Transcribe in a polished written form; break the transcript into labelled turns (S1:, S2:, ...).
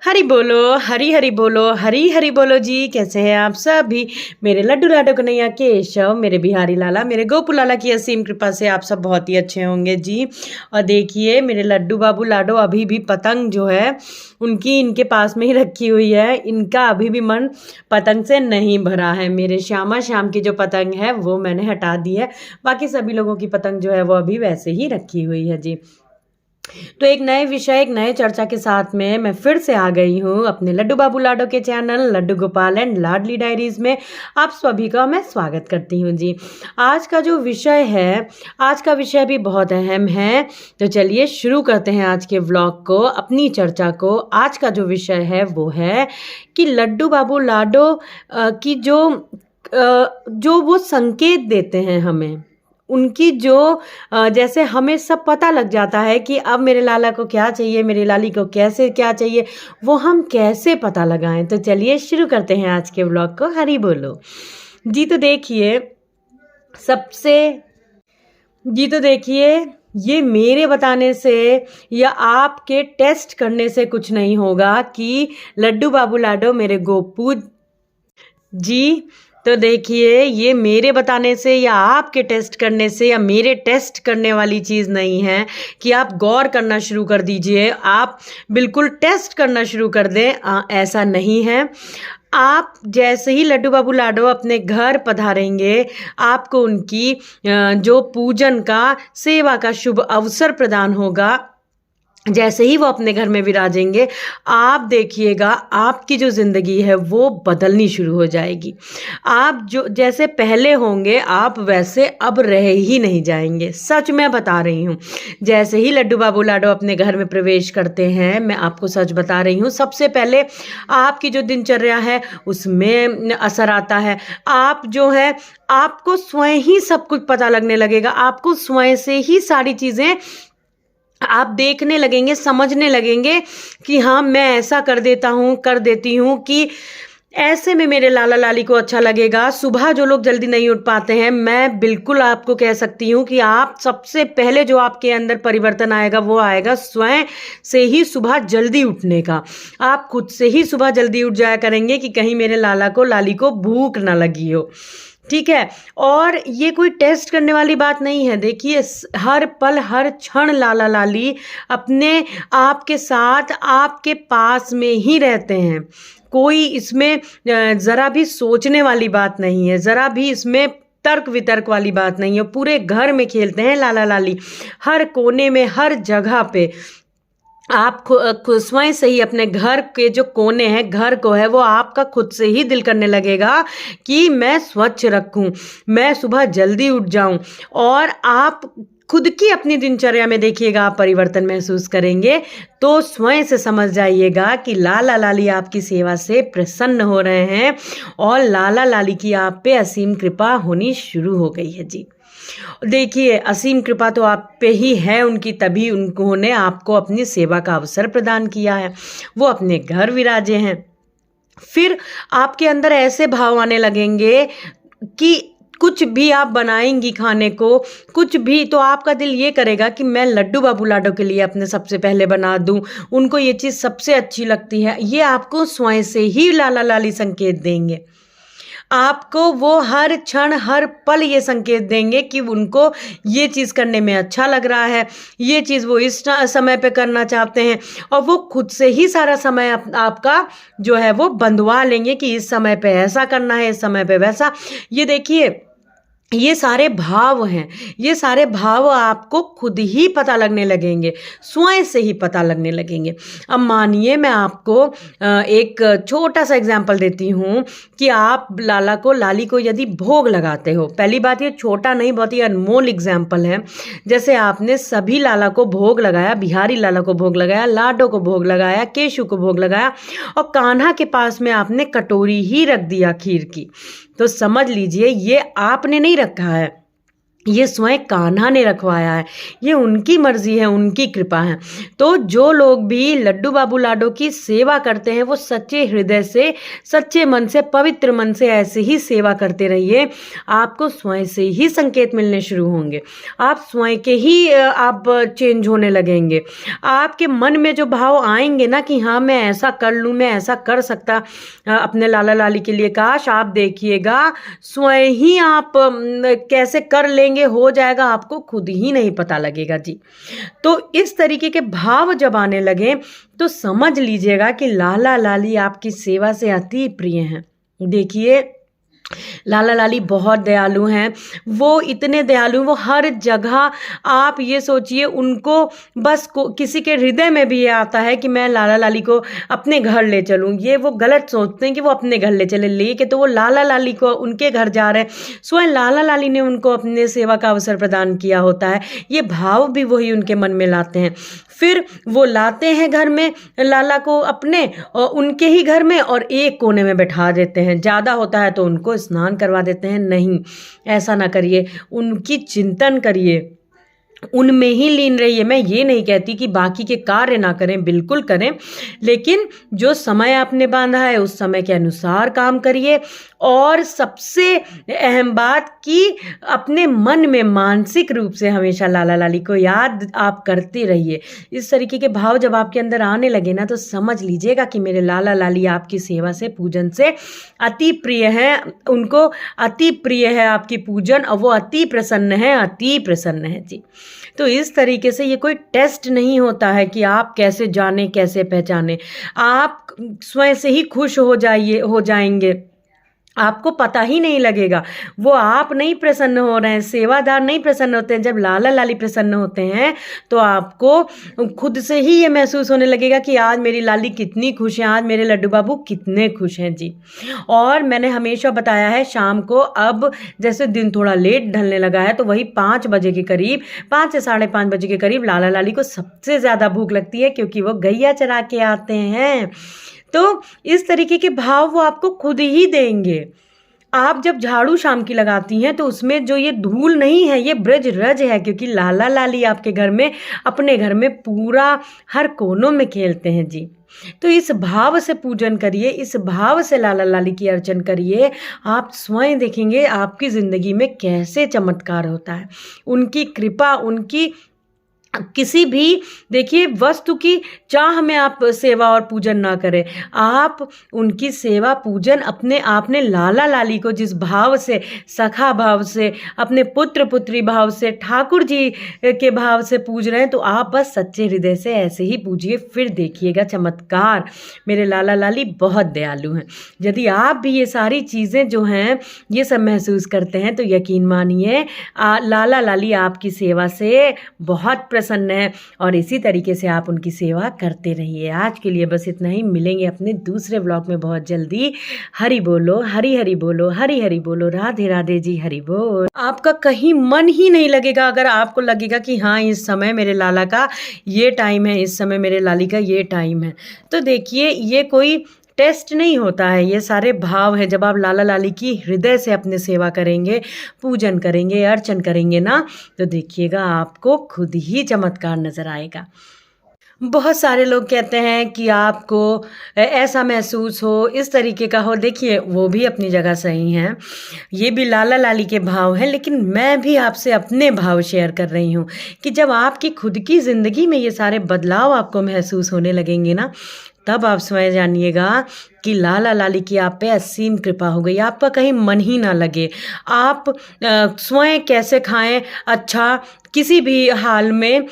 S1: हरी बोलो, हरी हरी बोलो, हरी हरी बोलो जी। कैसे हैं आप सभी? मेरे लड्डू लाडो कन्हैया केशव, मेरे बिहारी लाला, मेरे गोपू लाला की असीम कृपा से आप सब बहुत ही अच्छे होंगे जी। और देखिए मेरे लड्डू बाबू लाडो अभी भी पतंग जो है उनकी इनके पास में ही रखी हुई है। इनका अभी भी मन पतंग से नहीं भरा है। मेरे श्यामा श्याम की जो पतंग है वो मैंने हटा दी है, बाकी सभी लोगों की पतंग जो है वो अभी वैसे ही रखी हुई है जी। तो एक नए विषय, एक नए चर्चा के साथ में मैं फिर से आ गई हूँ अपने लड्डू बाबू लाडो के channel Laddu Gopal and Ladli diaries में। आप सभी का मैं स्वागत करती हूँ जी। आज का जो विषय है, आज का विषय भी बहुत अहम है। तो चलिए शुरू करते हैं आज के व्लॉग को, अपनी चर्चा को। आज का जो विषय है वो है कि लड्डू बाबू लाडो की जो वो संकेत देते हैं हमें, उनकी जो जैसे हमें सब पता लग जाता है कि अब मेरे लाला को क्या चाहिए, मेरी लाली को कैसे क्या चाहिए, वो हम कैसे पता लगाएं। तो चलिए शुरू करते हैं आज के व्लॉग को। हरी बोलो जी। तो देखिए ये मेरे बताने से या आपके टेस्ट करने से कुछ नहीं होगा कि लड्डू बाबू लाडो मेरे गोपू जी। तो देखिए ये मेरे बताने से या आपके टेस्ट करने से या मेरे टेस्ट करने वाली चीज़ नहीं है कि आप गौर करना शुरू कर दीजिए, आप बिल्कुल टेस्ट करना शुरू कर दें। ऐसा नहीं है। आप जैसे ही लड्डू बाबू लाडो अपने घर पधारेंगे, आपको उनकी जो पूजन का, सेवा का शुभ अवसर प्रदान होगा। जैसे ही वो अपने घर में विराजेंगे, आप देखिएगा आपकी जो ज़िंदगी है वो बदलनी शुरू हो जाएगी। आप जो जैसे पहले होंगे आप वैसे अब रह ही नहीं जाएंगे। सच मैं बता रही हूँ। जैसे ही लड्डू बाबू लाडो अपने घर में प्रवेश करते हैं, मैं आपको सच बता रही हूँ, सबसे पहले आपकी जो दिनचर्या है उसमें असर आता है। आप जो है आपको स्वयं ही सब कुछ पता लगने लगेगा। आपको स्वयं से ही सारी चीज़ें आप देखने लगेंगे, समझने लगेंगे कि हाँ मैं ऐसा कर देती हूँ कि ऐसे में मेरे लाला लाली को अच्छा लगेगा। सुबह जो लोग जल्दी नहीं उठ पाते हैं, मैं बिल्कुल आपको कह सकती हूँ कि आप सबसे पहले जो आपके अंदर परिवर्तन आएगा वो आएगा स्वयं से ही सुबह जल्दी उठने का। आप खुद से ही सुबह जल्दी उठ जाया करेंगे कि कहीं मेरे लाला को लाली को भूख ना लगी हो। ठीक है। और ये कोई टेस्ट करने वाली बात नहीं है। देखिए हर पल हर क्षण लाला लाली अपने आप के साथ आपके पास में ही रहते हैं। कोई इसमें ज़रा भी सोचने वाली बात नहीं है, ज़रा भी इसमें तर्क वितर्क वाली बात नहीं है। पूरे घर में खेलते हैं लाला लाली, हर कोने में, हर जगह पे। आप स्वयं से ही अपने घर के जो कोने हैं, घर को है, वो आपका खुद से ही दिल करने लगेगा कि मैं स्वच्छ रखूं, मैं सुबह जल्दी उठ जाऊं। और आप खुद की अपनी दिनचर्या में देखिएगा, आप परिवर्तन महसूस करेंगे तो स्वयं से समझ जाइएगा कि लाला लाली आपकी सेवा से प्रसन्न हो रहे हैं और लाला लाली की आप पे असीम कृपा होनी शुरू हो गई है जी। देखिए असीम कृपा तो आप पे ही है उनकी, तभी उन्होंने आपको अपनी सेवा का अवसर प्रदान किया है। वो अपने घर विराजे हैं। फिर आपके अंदर ऐसे भाव आने लगेंगे कि कुछ भी आप बनाएंगी खाने को, कुछ भी, तो आपका दिल ये करेगा कि मैं लड्डू बाबू लाडो के लिए अपने सबसे पहले बना दूं, उनको ये चीज़ सबसे अच्छी लगती है। ये आपको स्वयं से ही लाला लाली संकेत देंगे। आपको वो हर क्षण हर पल ये संकेत देंगे कि उनको ये चीज़ करने में अच्छा लग रहा है, ये चीज़ वो इस समय पे करना चाहते हैं। और वो खुद से ही सारा समय आपका जो है वो बंधवा लेंगे कि इस समय पे ऐसा करना है, इस समय पे वैसा। ये देखिए ये सारे भाव हैं, ये सारे भाव आपको खुद ही पता लगने लगेंगे, स्वयं से ही पता लगने लगेंगे। अब मानिए मैं आपको एक छोटा सा एग्जाम्पल देती हूँ कि आप लाला को लाली को यदि भोग लगाते हो। पहली बात ये छोटा नहीं, बहुत ही अनमोल एग्जाम्पल है। जैसे आपने सभी लाला को भोग लगाया, बिहारी लाला को भोग लगाया, लाडो को भोग लगाया, केशु को भोग लगाया और कान्हा के पास में आपने कटोरी ही रख दिया खीर की, तो समझ लीजिए ये आपने नहीं रखा है, ये स्वयं कान्हा ने रखवाया है, ये उनकी मर्जी है, उनकी कृपा है। तो जो लोग भी लड्डू बाबू लाडो की सेवा करते हैं वो सच्चे हृदय से, सच्चे मन से, पवित्र मन से ऐसे ही सेवा करते रहिए। आपको स्वयं से ही संकेत मिलने शुरू होंगे, आप स्वयं के ही आप चेंज होने लगेंगे। आपके मन में जो भाव आएंगे ना कि हाँ मैं ऐसा कर लूँ, मैं ऐसा कर सकता अपने लाला लाली के लिए, काश आप देखिएगा स्वयं ही आप कैसे कर लेंगे, हो जाएगा, आपको खुद ही नहीं पता लगेगा जी। तो इस तरीके के भाव जब आने लगे तो समझ लीजिएगा कि लाला लाली आपकी सेवा से अति प्रिय हैं। देखिए लाला लाली बहुत दयालु हैं, वो इतने दयालु, वो हर जगह, आप ये सोचिए उनको बस किसी के हृदय में भी ये आता है कि मैं लाला लाली को अपने घर ले चलूँ, ये वो गलत सोचते हैं कि वो अपने घर ले चले, लेके तो वो लाला लाली को उनके घर जा रहे हैं, स्वयं लाला लाली ने उनको अपने सेवा का अवसर प्रदान किया होता है, ये भाव भी वही उनके मन में लाते हैं। फिर वो लाते हैं घर में लाला को अपने, और उनके ही घर में, और एक कोने में बैठा देते हैं, ज़्यादा होता है तो उनको स्नान करवा देते हैं। नहीं, ऐसा ना करिए, उनकी चिंतन करिए, उनमें ही लीन रहिए। मैं ये नहीं कहती कि बाकी के कार्य ना करें, बिल्कुल करें, लेकिन जो समय आपने बांधा है उस समय के अनुसार काम करिए। और सबसे अहम बात कि अपने मन में मानसिक रूप से हमेशा लाला लाली को याद आप करते रहिए। इस तरीके के भाव जब आपके अंदर आने लगे ना तो समझ लीजिएगा कि मेरे लाला लाली आपकी सेवा से, पूजन से अति प्रिय है, उनको अति प्रिय है आपकी पूजन, और वो अति प्रसन्न है, अति प्रसन्न है जी। तो इस तरीके से ये कोई टेस्ट नहीं होता है कि आप कैसे जाने, कैसे पहचाने, आप स्वयं से ही खुश हो जाएंगे, आपको पता ही नहीं लगेगा। वो आप नहीं प्रसन्न हो रहे हैं, सेवादार नहीं प्रसन्न होते हैं, जब लाला लाली प्रसन्न होते हैं तो आपको खुद से ही ये महसूस होने लगेगा कि आज मेरी लाली कितनी खुश है, आज मेरे लड्डू बाबू कितने खुश हैं जी। और मैंने हमेशा बताया है, शाम को अब जैसे दिन थोड़ा लेट ढलने लगा है तो वही 5 बजे के करीब, 5 से 5:30 बजे के करीब लाला लाली को सबसे ज़्यादा भूख लगती है, क्योंकि वो गैया चरा के आते हैं। तो इस तरीके के भाव वो आपको खुद ही देंगे। आप जब झाड़ू शाम की लगाती हैं तो उसमें जो ये धूल नहीं है, ये ब्रज रज है, क्योंकि लाला लाली आपके घर में, अपने घर में पूरा हर कोनों में खेलते हैं जी। तो इस भाव से पूजन करिए, इस भाव से लाला लाली की अर्चन करिए, आप स्वयं देखेंगे आपकी ज़िंदगी में कैसे चमत्कार होता है। उनकी कृपा, उनकी किसी भी, देखिए, वस्तु की चाह में आप सेवा और पूजन ना करें, आप उनकी सेवा पूजन अपने आपने लाला लाली को जिस भाव से, सखा भाव से, अपने पुत्र पुत्री भाव से, ठाकुर जी के भाव से पूज रहे हैं, तो आप बस सच्चे हृदय से ऐसे ही पूजिए, फिर देखिएगा चमत्कार। मेरे लाला लाली बहुत दयालु हैं। यदि आप भी ये सारी चीज़ें जो हैं ये सब महसूस करते हैं तो यकीन मानिए लाला लाली आपकी सेवा से बहुत प्रसन्न है, और इसी तरीके से आप उनकी सेवा करते रहिए। आज के लिए बस इतना ही, मिलेंगे अपने दूसरे व्लॉग में बहुत जल्दी। हरि बोलो, हरि हरि बोलो, हरि हरि बोलो, राधे राधे जी, हरि बोल। आपका कहीं मन ही नहीं लगेगा अगर आपको लगेगा कि हाँ इस समय मेरे लाला का ये टाइम है, इस समय मेरे लाली का ये टाइम है। तो देखिए ये कोई टेस्ट नहीं होता है, ये सारे भाव हैं। जब आप लाला लाली की हृदय से अपने सेवा करेंगे, पूजन करेंगे, अर्चन करेंगे ना, तो देखिएगा आपको खुद ही चमत्कार नज़र आएगा। बहुत सारे लोग कहते हैं कि आपको ऐसा महसूस हो, इस तरीके का हो। देखिए वो भी अपनी जगह सही हैं, ये भी लाला लाली के भाव हैं, लेकिन मैं भी आपसे अपने भाव शेयर कर रही हूँ कि जब आपकी खुद की ज़िंदगी में ये सारे बदलाव आपको महसूस होने लगेंगे ना, तब आप स्वयं जानिएगा कि लाला लाली की आप पे असीम कृपा हो गई। आपका कहीं मन ही ना लगे, आप स्वयं कैसे खाएं अच्छा, किसी भी हाल में